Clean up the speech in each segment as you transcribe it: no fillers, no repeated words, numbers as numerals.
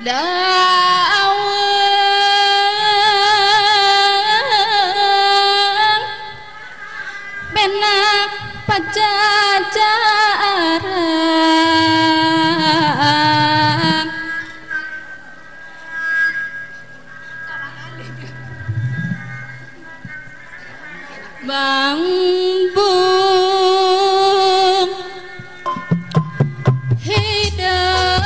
dawang benak pajajaran bambung hidang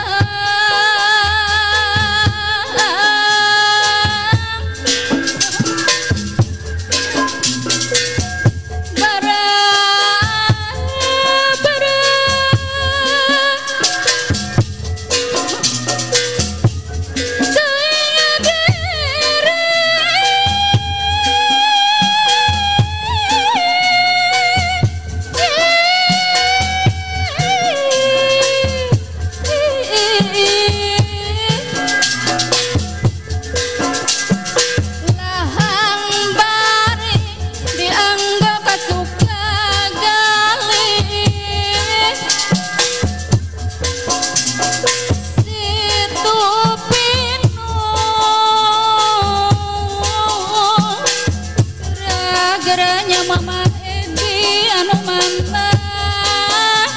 geranya Mama Edi anu mantap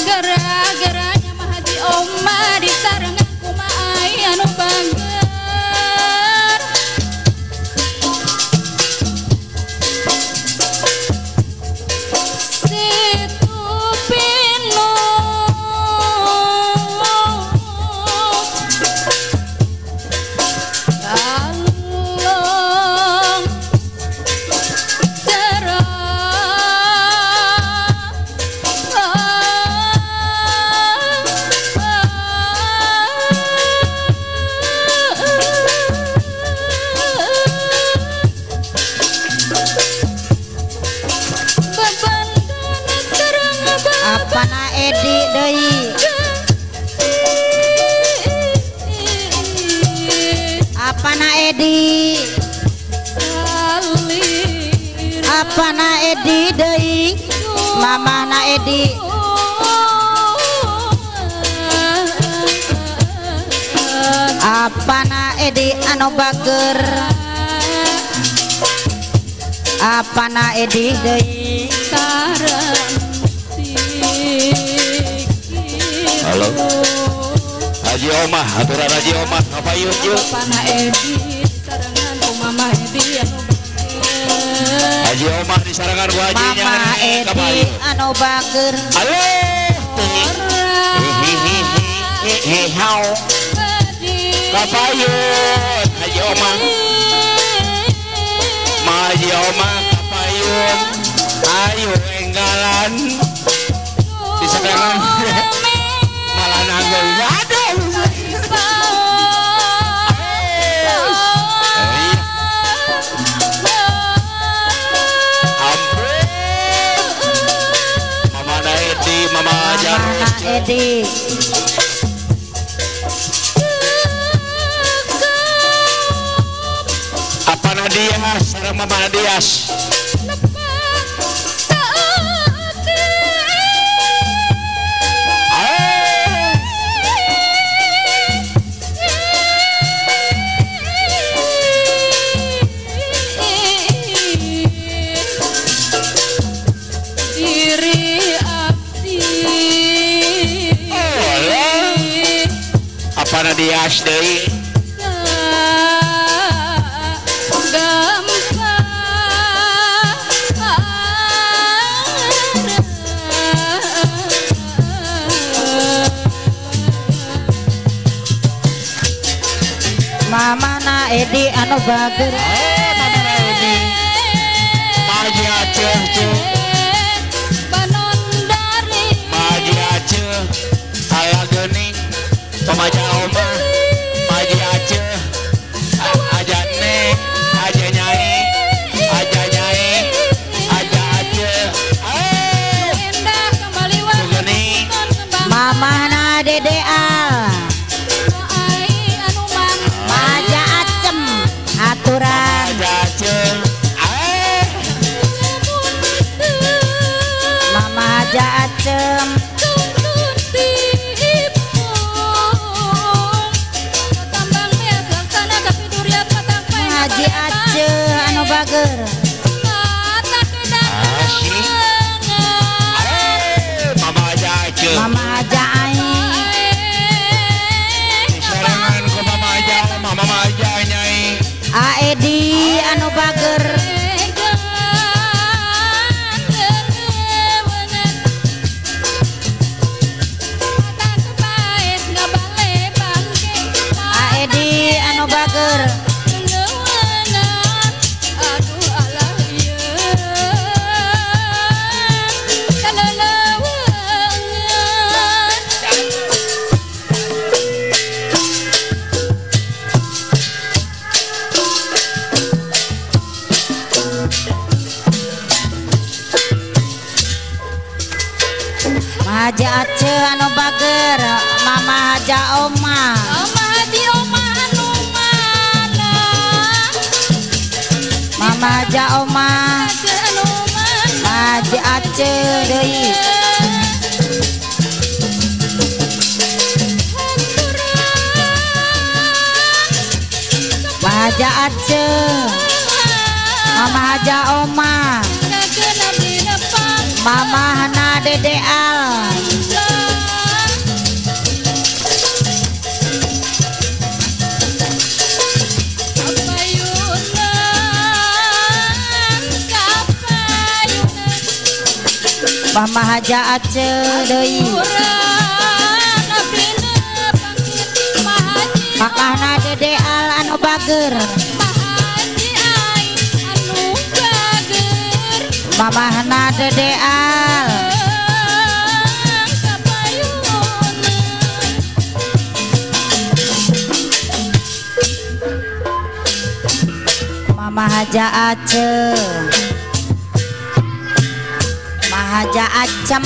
gara-garanya mah Haji Oma disarengan kumaai anu bangger situ pinu apana Edi deui apana Edi apana Edi deui mamana Edi apana Edi anu bager apana Edi deui halo Haji Omah aturan Haji Omah ngapayun yuk apana Edi sarangan ku Mama Edi anu Haji Omah disarangan ku Haji Mama Edi anu bager halo hau kapayun Haji Omah Ma Haji Omah kapayun ayo enggalan disarangan malah nanggung aduh Mama Edi Mama Jarus Edi apa Nadias sareng Mama Nadias Nadias deui mamana Edi anu bager Mama Edi Maji Aceh Maji Aceh ala geuning pemaja Oma Maji Aceh aja Neng aja Nyai aja Nyai aja Aceh geuning mamana Dede Al Maja Acem aturan aja Aceh Mama Aja Aceh bager. Asik. Mama aja aja. Mama aja ai. Serangan ke mama aja nyai. Edi anu bager. Edi anu bager. Haja Aceh anu bager, Mama Haja Oma. Mama Haja Oma, Haja Aceh deui. Haja Aceh, Mama Haja Oma, Mama Hana Dede Al. Mama Haja Aceh deui. Makana Dede Al anu bager. Mama Hana Dede Al. Mama Haja Aceh, Mahaja Acem.